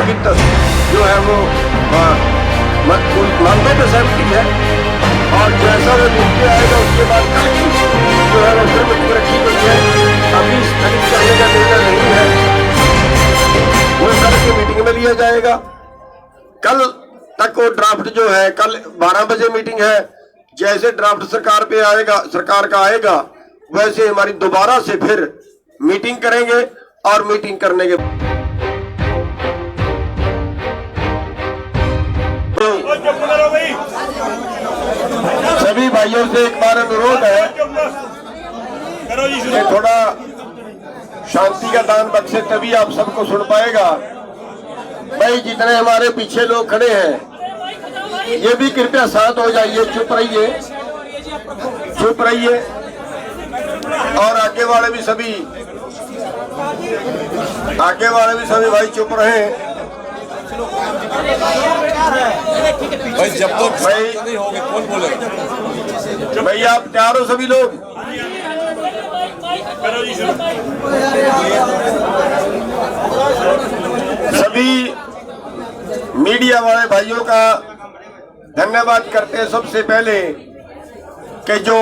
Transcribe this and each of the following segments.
स्थगित जो है वो मांगों पे सहमति है और जैसा वो नीचे आएगा उसके बाद कल की जो है वो फिर मीटिंग रखी गई है। अभी स्थगित करने का निर्णय नहीं है, वो कल की मीटिंग में लिया जाएगा। कल तक वो ड्राफ्ट जो है, कल 12 बजे मीटिंग है। जैसे ड्राफ्ट सरकार पे आएगा, सरकार का आएगा, वैसे हमारी दोबारा से फिर मीटिंग करेंगे और मीटिंग करने के सभी भाइयों से एक बार अनुरोध है कि थोड़ा शांति का दान बख्शे, तभी आप सबको सुन पाएगा। भाई जितने हमारे पीछे लोग खड़े हैं ये भी कृपया शांत हो जाइए, चुप रहिए, चुप रहिए। और आगे वाले भी सभी भाई चुप रहे। भाई जब तक नहीं होंगे कौन बोलेगा? भाई आप तैयार हो सभी लोग? सभी मीडिया वाले भाइयों का धन्यवाद करते हैं सबसे पहले कि जो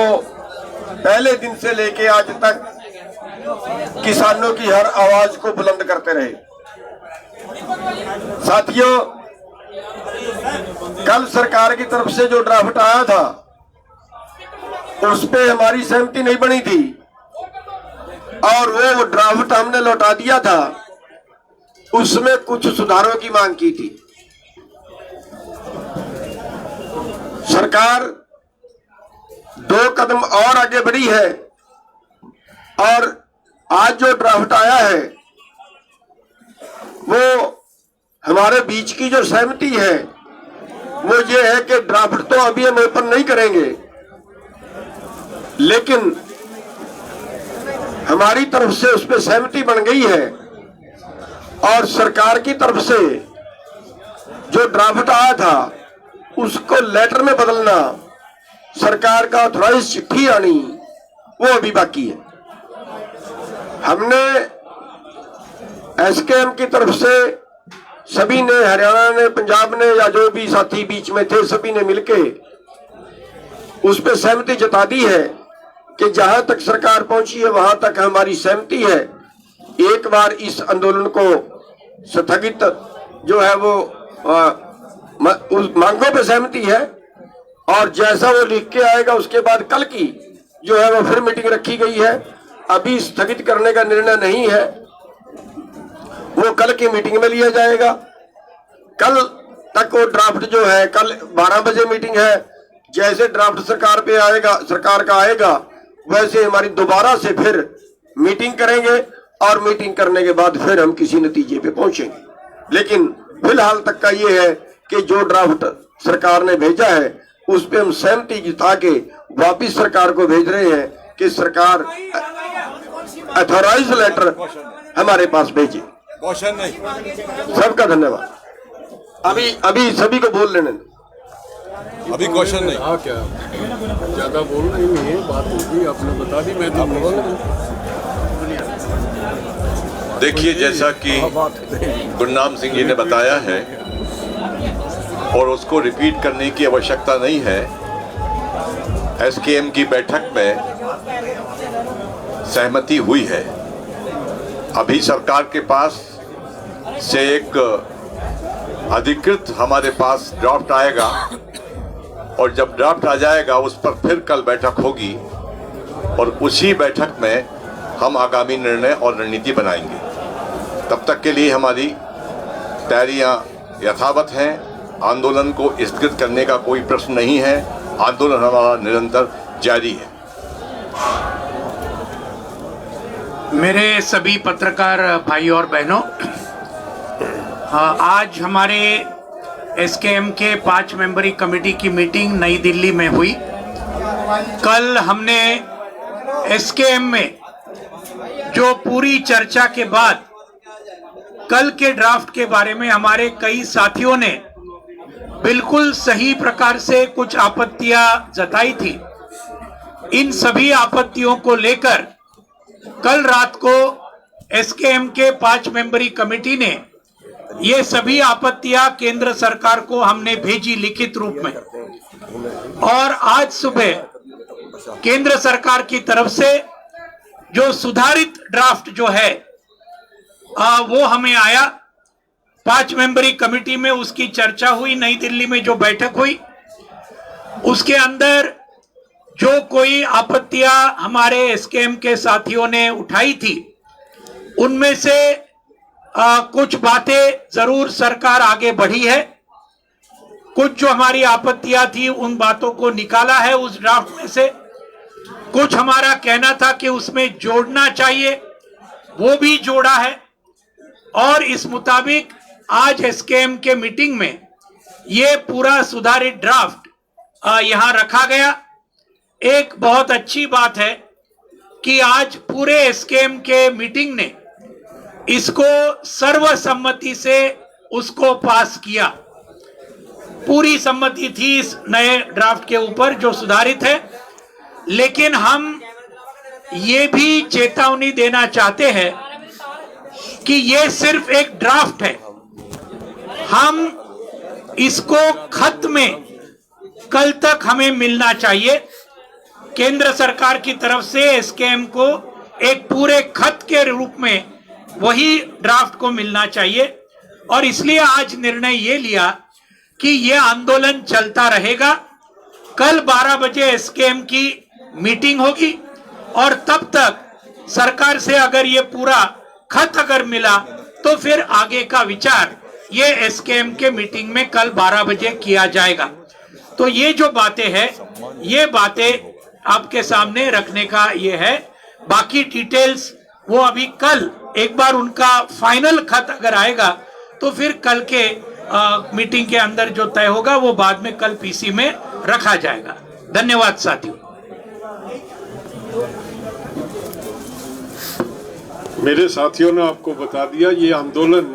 पहले दिन से लेके आज तक किसानों की हर आवाज को बुलंद करते रहे। साथियों, कल सरकार की तरफ से जो ड्राफ्ट आया था उस पे हमारी सहमति नहीं बनी थी और वो ड्राफ्ट हमने लौटा दिया था। उसमें कुछ सुधारों की मांग की थी। सरकार 2 कदम और आगे बढ़ी है और आज जो ड्राफ्ट आया है वो हमारे बीच की जो सहमति है वो ये है कि ड्राफ्ट तो अभी हम ओपन नहीं करेंगे, लेकिन हमारी तरफ से उस पर सहमति बन गई है और सरकार की तरफ से जो ड्राफ्ट आया था उसको लेटर में बदलना, सरकार का ऑथराइज चिट्ठी आनी, वो अभी बाकी है। हमने एसकेएम की तरफ से सभी ने, हरियाणा ने, पंजाब ने, या जो भी साथी बीच में थे, सभी ने मिलके उस पर सहमति जता दी है कि जहां तक सरकार पहुंची है वहां तक हमारी सहमति है। एक बार इस आंदोलन को स्थगित जो है वो उस मांगों पे सहमति है और जैसा वो लिख के आएगा उसके बाद कल की जो है वो फिर मीटिंग रखी गई है। अभी स्थगित करने का निर्णय नहीं है, वो कल की मीटिंग में लिया जाएगा। कल तक वो ड्राफ्ट जो है, कल 12 बजे मीटिंग है। जैसे ड्राफ्ट सरकार पे आएगा, सरकार का आएगा, वैसे हमारी दोबारा से फिर मीटिंग करेंगे और मीटिंग करने के बाद फिर हम किसी नतीजे पे पहुंचेंगे। लेकिन फिलहाल तक का ये है कि जो ड्राफ्ट सरकार ने भेजा है उस पे हम सहमति जता के वापिस सरकार को भेज रहे हैं कि सरकार अथॉराइज लेटर हमारे पास भेजे। क्वेश्चन नहीं। सबका धन्यवाद। अभी सभी को बोल लेने दो। अभी क्वेश्चन नहीं। हाँ, क्या ज्यादा बोलना ही नहीं है, बात होगी आपने बता दी, मैं तो बोल। देखिए, जैसा कि गुरनाम सिंह जी ने बताया है और उसको रिपीट करने की आवश्यकता नहीं है, एसकेएम की बैठक में सहमति हुई है। अभी सरकार के पास से एक अधिकृत हमारे पास ड्राफ्ट आएगा और जब ड्राफ्ट आ जाएगा उस पर फिर कल बैठक होगी और उसी बैठक में हम आगामी निर्णय और रणनीति बनाएंगे। तब तक के लिए हमारी तैयारियां यथावत हैं। आंदोलन को स्थगित करने का कोई प्रश्न नहीं है। आंदोलन हमारा निरंतर जारी है। मेरे सभी पत्रकार भाई और बहनों, आज हमारे एसकेएम के 5 मेंबरी कमेटी की मीटिंग नई दिल्ली में हुई। कल हमने एसकेएम में जो पूरी चर्चा के बाद कल के ड्राफ्ट के बारे में हमारे कई साथियों ने बिल्कुल सही प्रकार से कुछ आपत्तियां जताई थी। इन सभी आपत्तियों को लेकर कल रात को एसकेएम के 5 मेंबरी कमेटी ने ये सभी आपत्तियां केंद्र सरकार को हमने भेजी लिखित रूप में, और आज सुबह केंद्र सरकार की तरफ से जो सुधारित ड्राफ्ट जो है वो हमें आया। 5 मेंबरी कमेटी में उसकी चर्चा हुई, नई दिल्ली में जो बैठक हुई उसके अंदर जो कोई आपत्तियां हमारे एसकेएम के साथियों ने उठाई थी उनमें से कुछ बातें जरूर सरकार आगे बढ़ी है। कुछ जो हमारी आपत्तियां थी उन बातों को निकाला है उस ड्राफ्ट में से। कुछ हमारा कहना था कि उसमें जोड़ना चाहिए, वो भी जोड़ा है, और इस मुताबिक आज एसकेएम के मीटिंग में ये पूरा सुधारित ड्राफ्ट यहां रखा गया। एक बहुत अच्छी बात है कि आज पूरे एसकेएम के मीटिंग ने इसको सर्वसम्मति से उसको पास किया। पूरी सम्मति थी इस नए ड्राफ्ट के ऊपर जो सुधारित है, लेकिन हम ये भी चेतावनी देना चाहते हैं कि ये सिर्फ एक ड्राफ्ट है। हम इसको खत में कल तक हमें मिलना चाहिए। केंद्र सरकार की तरफ से एसकेएम को एक पूरे खत के रूप में वही ड्राफ्ट को मिलना चाहिए, और इसलिए आज निर्णय ये लिया कि ये आंदोलन चलता रहेगा। कल 12 बजे एसकेएम की मीटिंग होगी, और तब तक सरकार से अगर ये पूरा खत अगर मिला तो फिर आगे का विचार ये एसकेएम के मीटिंग में कल 12 बजे किया जाएगा। तो ये जो बातें हैं ये बातें आपके सामने रखने का ये है। बाकी डिटेल्स वो अभी कल एक बार उनका फाइनल खत अगर आएगा तो फिर कल के मीटिंग के अंदर जो तय होगा वो बाद में कल पीसी में रखा जाएगा। धन्यवाद साथियों। मेरे साथियों ने आपको बता दिया, ये आंदोलन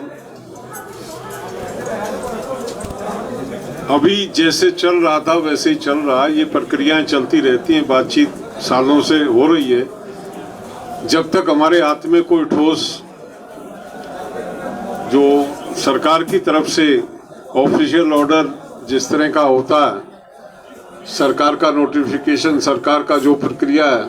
अभी जैसे चल रहा था वैसे ही चल रहा है। ये प्रक्रियाएं चलती रहती हैं, बातचीत सालों से हो रही है। जब तक हमारे हाथ में कोई ठोस जो सरकार की तरफ से ऑफिशियल ऑर्डर जिस तरह का होता है, सरकार का नोटिफिकेशन, सरकार का जो प्रक्रिया है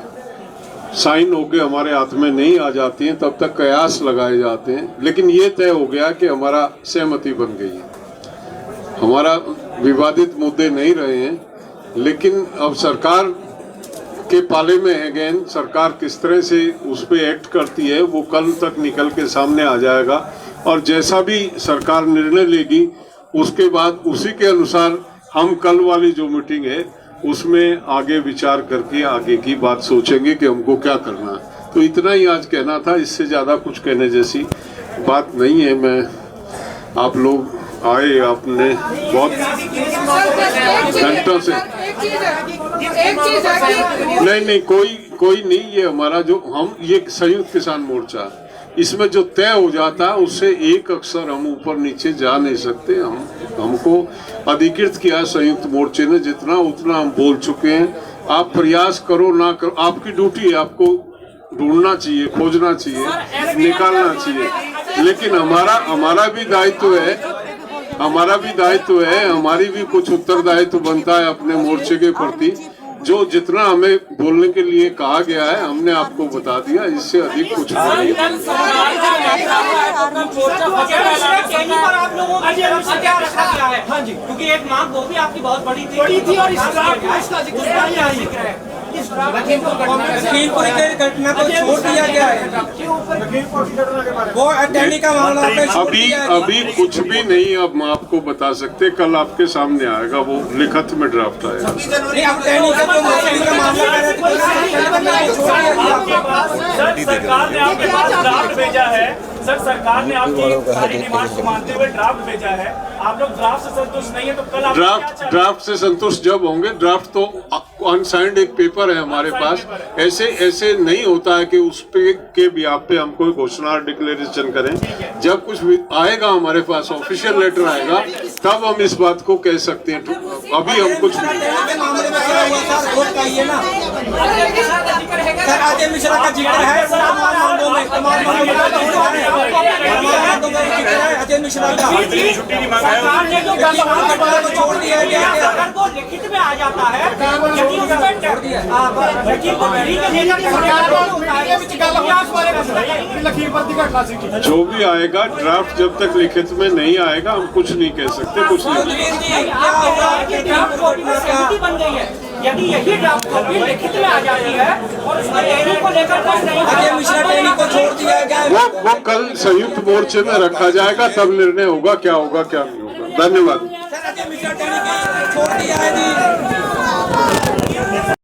साइन होके हमारे हाथ में नहीं आ जाती हैं, तब तक कयास लगाए जाते हैं। लेकिन ये तय हो गया कि हमारा सहमति बन गई है, हमारा विवादित मुद्दे नहीं रहे हैं। लेकिन अब सरकार के पाले में है गेंद, सरकार किस तरह से उस पर एक्ट करती है वो कल तक निकल के सामने आ जाएगा, और जैसा भी सरकार निर्णय लेगी उसके बाद उसी के अनुसार हम कल वाली जो मीटिंग है उसमें आगे विचार करके आगे की बात सोचेंगे कि हमको क्या करना है। तो इतना ही आज कहना था, इससे ज़्यादा कुछ कहने जैसी बात नहीं है। मैं आप लोग आए, आपने बहुत घंटों से नहीं कोई नहीं, ये हमारा जो हम ये संयुक्त किसान मोर्चा, इसमें जो तय हो जाता है उससे एक अक्षर हम ऊपर नीचे जा नहीं सकते। हमको अधिकृत किया संयुक्त मोर्चे ने, जितना उतना हम बोल चुके हैं। आप प्रयास करो ना करो, आपकी ड्यूटी है, आपको ढूंढना चाहिए, खोजना चाहिए, निकालना चाहिए। लेकिन हमारा भी दायित्व है, हमारी भी कुछ उत्तरदायित्व बनता है अपने मोर्चे के प्रति। जो जितना हमें बोलने के लिए कहा गया है हमने आपको बता दिया, इससे अधिक कुछ नहीं। क्योंकि एक मांग वो भी आपकी बहुत बड़ी थी और लखीमपुर की घटना को छोड़ दिया गया है, वो अटैनी का मामला अभी कुछ भी नहीं अब आपको बता सकते। कल आपके सामने आएगा, वो लिखित में ड्राफ्ट आएगा। सरकार ने आपके पास ड्राफ्ट भेजा है, सर सरकार ने आपकी सारी डिमांड को मानते हुए ड्राफ्ट भेजा है। आप लोग ड्राफ्ट से संतुष्ट नहीं है तो कल आप क्या चाहते हैं? ड्राफ्ट से संतुष्ट जब होंगे, ड्राफ्ट तो अनसाइंड एक पेपर है हमारे पास, ऐसे नहीं होता है कि उस पे के बिहाफ पे हम कोई घोषणा डिक्लेरेशन करें। जब कुछ भी आएगा हमारे पास, ऑफिशियल लेटर आएगा, तब हम इस बात को कह सकते हैं। अभी हम कुछ के मामले में क्या हुआ सर, वोट का ये ना सर, अजय मिश्रा का जिक्र है तमाम मामलों में जिक्र है अजय मिश्रा का। छुट्टी नहीं मांगा है को छोड़ दिया गया है। अगर वो लिखित में आ जाता है यदि उसमें लेकिन वो जो भी आएगा, ड्राफ्ट जब तक लिखित में नहीं आएगा हम कुछ नहीं कह सकते, कुछ नहीं। क्या होगा कि ड्राफ्ट कॉपी में सहमति बन गई है, यदि यही ड्राफ्ट कॉपी लिखित में आ जाती है और उसमें टहनी को लेकर कोई नहीं, अजय मिश्रा टहनी को छोड़ दिया गया है। वो कल संयुक्त मोर्चे में रखा जाएगा, तब निर्णय होगा क्या नहीं होगा। धन्यवाद। सर, अजय मिश्रा टहनी को छोड़ दिया है जी।